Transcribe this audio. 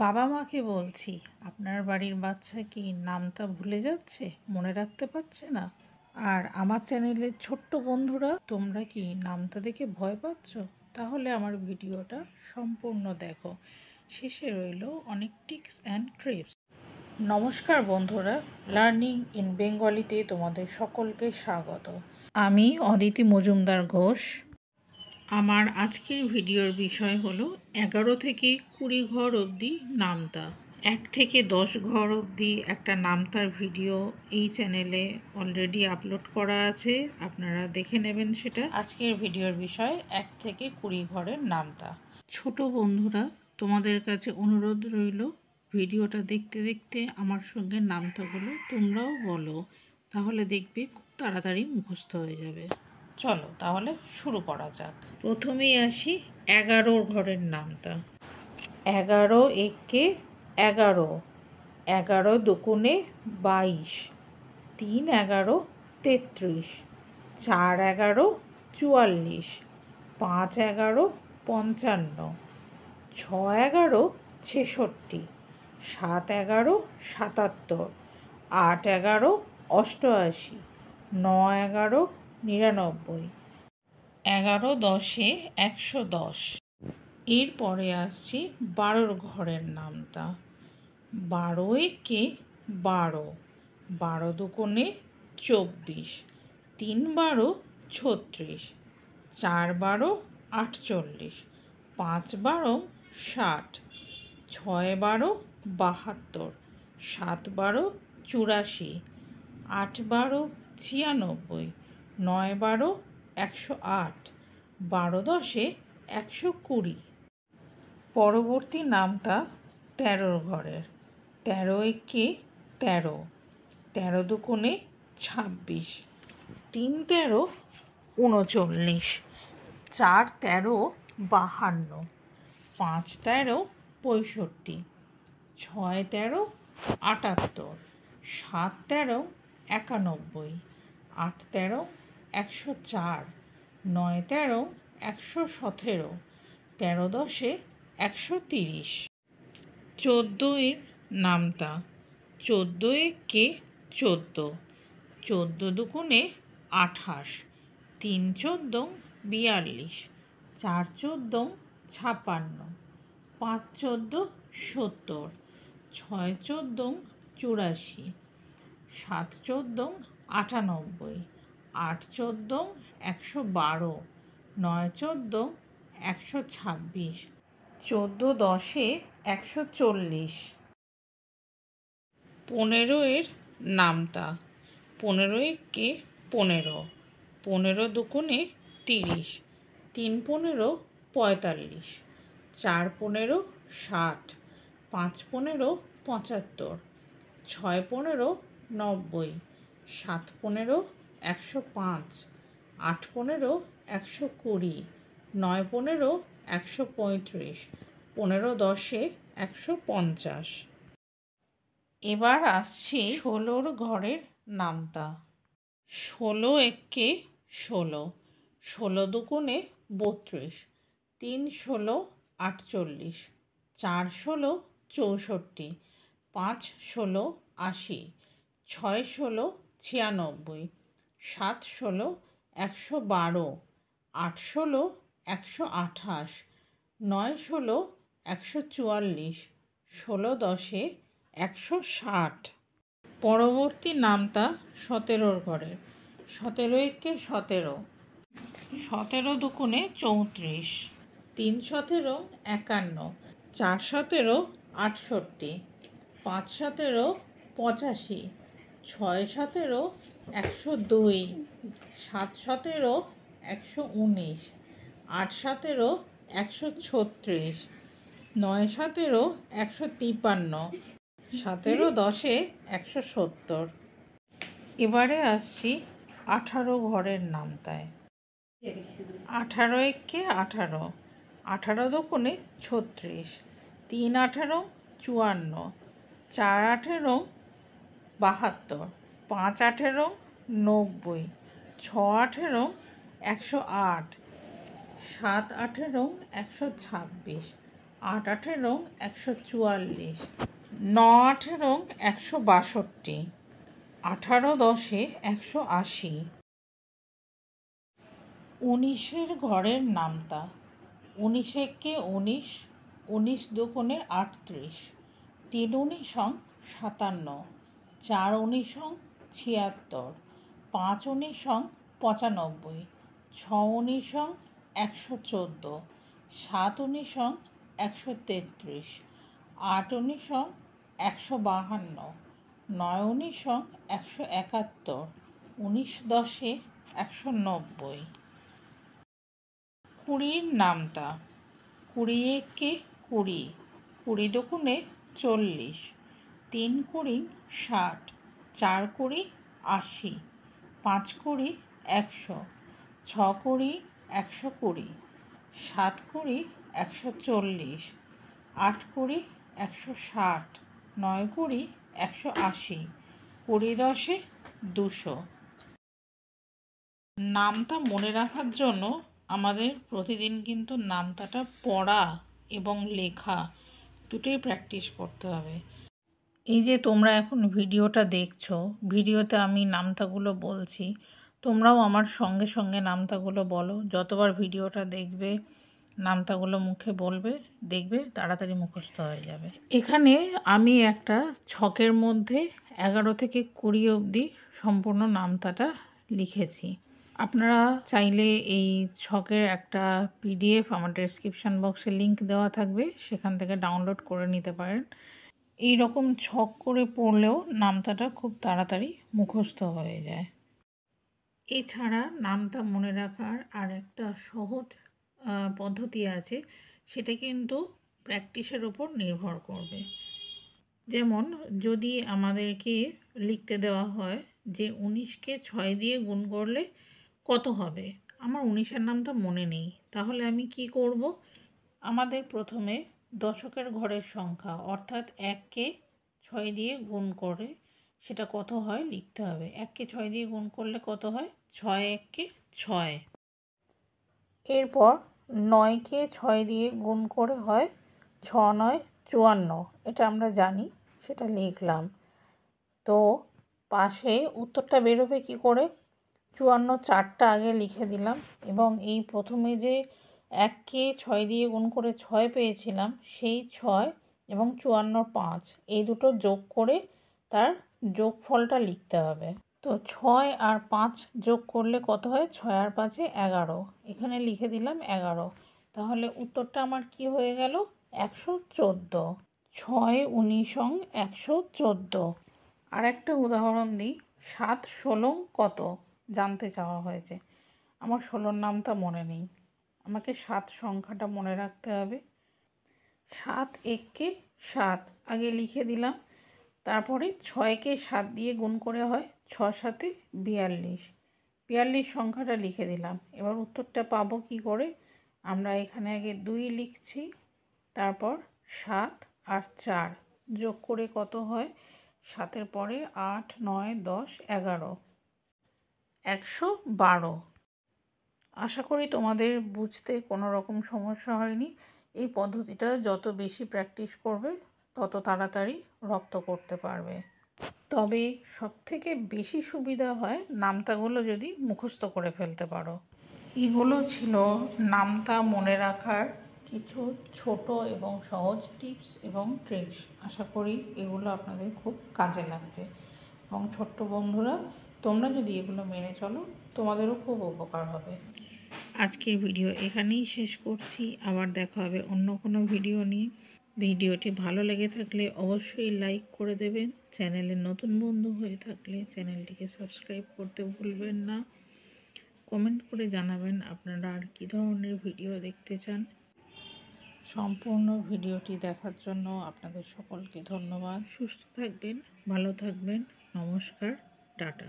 বাবা মাকে বলছি, আপনার বাড়ির বাচ্চা কি নামটা ভুলে যাচ্ছে, মনে রাখতে পারছে না? আর আমার চ্যানেলের ছোট্ট বন্ধুরা, তোমরা কি নামটা দেখে ভয় পাচ্ছ? তাহলে আমার ভিডিওটা সম্পূর্ণ দেখো, শেষে রইল অনেক টিপস অ্যান্ড ট্রিপস। নমস্কার বন্ধুরা, লার্নিং ইন বেঙ্গলিতে তোমাদের সকলকে স্বাগত। আমি অদিতি মজুমদার ঘোষ। আমার আজকের ভিডিওর বিষয় হলো 11 থেকে 20 ঘর অবধি নামতা। 1 থেকে 10 ঘর অবধি একটা নামতার ভিডিও এই চ্যানেলে অলরেডি আপলোড করা আছে, আপনারা দেখে নেবেন সেটা। আজকের ভিডিওর বিষয় 1 থেকে 20 ঘরের নামতা। ছোট বন্ধুরা, তোমাদের কাছে অনুরোধ রইল, ভিডিওটা দেখতে দেখতে আমার সঙ্গে নামতাগুলো তোমরাও বলো, তাহলে দেখবে খুব তাড়াতাড়ি মুখস্থ হয়ে যাবে। চলো তাহলে শুরু করা যাক। প্রথমেই আসি 11 ঘরের নামতা। 11 একে 11, 11 দুগুণে 22, 3 11 33, 4 11 44, 5 11 55, 6 11 66, 7 11 77, 8 11 88, 9 11 99, 11 10 110। এরপরে আসছি 12 ঘরের নামতা। 12 একে 12, 12 দুগুণে 24, 3 12 36, 4 12 48, 5 12 60, 6 12 72, 7 12 84, 8 12 96, 9 12 108, 12 10 120। পরবর্তী নামতা 13 ঘরের। 13 একে 13, 13 দুগুণে 26, 3 13 39, 4 13 52, 5 13 65, 6 13 78, 7 13 91, 8 13 104, 9 13 117, 13 10 130। 14 এর নামতা। 14 একে 14, 14 দুগুণে 28, 3 14 42, 4 14 56, 5 14 70, 6 14 84, 7 14 98, 8 14 112, 9 14 126, 14 10 140। 15 এর নামতা। 15 একে 15, 15 দুগুণে 30, 3 15 45, 4 15 60, 5 15 75, 6 15 90, 7 15 105, 8 15 120, 9 15 135, 15 10 150। এবার আসছি 16 ঘরের নামতা। 16 একে 16, 16 দুগুণে 32, 3 16 48, 4 16 64, 5 16 80, 6 16 96, 7 16 112, 8 16 128, 9 16 144, 16 10 160। পরবর্তী নামতা 17 ঘরের। 17 একে 17, 17 দুগুণে 34, 3 17 51, 4 17 68, 5 17 85, 6 17 102, 7 17 119, 8 17 136, 9 17 153, 17 10 170। এবারে আসছি 18 ঘরের নামতায়। 18 একে 18, 18 দুগুণে 36, 3 18 54, 4 18 72, 5 18 90, 6 18 108, 7 18 126, 8 18 144, 9 18 162, 18 10 180। 19-এর ঘরের নামতা। 19 একে 19, 19 দুগুণে 38, 3 19 57, 4 19 76, 5 19 95, 6 19 114, 7 19 133, 8 19 152, 9 19 171, 19 10 190। 20-র নামতা। 20 একে 20, 20 দুগুণে 40, 3 20 60, 4 20 80, 5 20 100, 6 20 120, 7 20 140, 8 20 160, 9 20 180, 20 10 200। নামতা মনে রাখার জন্য আমাদের প্রতিদিন কিন্তু নামতাটা পড়া এবং লেখা দুটোই প্র্যাকটিস করতে হবে। এই যে তোমরা এখন ভিডিওটা দেখছো, ভিডিওতে আমি নামতাগুলো বলছি, তোমরাও আমার সঙ্গে সঙ্গে নামতাগুলো বলো। যতবার ভিডিওটা দেখবে নামতাগুলো মুখে বলবে, দেখবে তাড়াতাড়ি মুখস্থ হয়ে যাবে। এখানে আমি একটা ছকের মধ্যে 11 থেকে 20 অবধি সম্পূর্ণ নামতাটা লিখেছি। আপনারা চাইলে এই ছকের একটা PDF আমার ডেসক্রিপশান বক্সে লিংক দেওয়া থাকবে, সেখান থেকে ডাউনলোড করে নিতে পারেন। এই রকম ছক করে পড়লেও নামতাটা খুব তাড়াতাড়ি মুখস্থ হয়ে যায়। এছাড়া নামতা মনে রাখার আর একটা সহজ পদ্ধতি আছে, সেটা কিন্তু প্র্যাকটিসের উপর নির্ভর করবে। যেমন যদি আমাদেরকে লিখতে দেওয়া হয় যে 19কে 6 দিয়ে গুণ করলে কত হবে, আমার 19-এর নামটা মনে নেই, তাহলে আমি কি করব? আমাদের প্রথমে দশকের ঘরের সংখ্যা অর্থাৎ 1কে 6 দিয়ে গুণ করে সেটা কত হয় লিখতে হবে। 1কে 6 দিয়ে গুণ করলে কত হয়? 6 1কে 6। এরপর 9কে 6 দিয়ে গুণ করে হয় 6 9 54, এটা আমরা জানি, সেটা লিখলাম। তো পাশে উত্তরটা বেরোবে কি করে? 54 4টা আগে লিখে দিলাম এবং এই প্রথমে যে 1কে 6 দিয়ে গুণ করে 6 পেয়েছিলাম, সেই 6 এবং 54 5 এই দুটো যোগ করে তার যোগফলটা লিখতে হবে। তো 6 আর 5 যোগ করলে কত হয়? 6 আর 5-এ 11, এখানে লিখে দিলাম 11। তাহলে উত্তরটা আমার কি হয়ে গেল? 114। 6 19 114। আর একটা উদাহরণ দিই, 7 16 কত জানতে চাওয়া হয়েছে। আমার 16-র নামটা মনে নেই, আমাকে 7 সংখ্যাটা মনে রাখতে হবে। 7 1কে 7 আগে লিখে দিলাম, তারপরে 6কে 7 দিয়ে গুণ করে হয় 6 7 42, 42 সংখ্যাটা লিখে দিলাম। এবার উত্তরটা পাবো কি করে? আমরা এখানে আগে 2 লিখছি, তারপর 7 আর 4 যোগ করে কত হয়? 7-এর পরে 8 9 10 11, 112। আশা করি তোমাদের বুঝতে কোনো রকম সমস্যা হয়নি। এই পদ্ধতিটা যত বেশি প্র্যাকটিস করবে তত তাড়াতাড়ি রপ্ত করতে পারবে। তবে সবথেকে বেশি সুবিধা হয় নামতাগুলো যদি মুখস্থ করে ফেলতে পারো। এগুলো ছিল নামতা মনে রাখার কিছু ছোট এবং সহজ টিপস এবং ট্রিক্স। আশা করি এগুলো আপনাদের খুব কাজে লাগবে এবং ছোট্ট বন্ধুরা, তোমরা যদি এগুলো মেনে চলো তোমাদেরও খুব উপকার হবে। আজকের ভিডিও এখানেই শেষ করছি, আবার দেখা হবে অন্য কোনো ভিডিও নিয়ে। ভিডিওটি ভালো লেগে থাকলে অবশ্যই লাইক করে দেবেন। চ্যানেলে নতুন বন্ধু হয়ে থাকলে চ্যানেলটিকে সাবস্ক্রাইব করতে ভুলবেন না। কমেন্ট করে জানাবেন আপনারা আর কী ধরনের ভিডিও দেখতে চান। সম্পূর্ণ ভিডিওটি দেখার জন্য আপনাদের সকলকে ধন্যবাদ। সুস্থ থাকবেন, ভালো থাকবেন। নমস্কার, টাটা।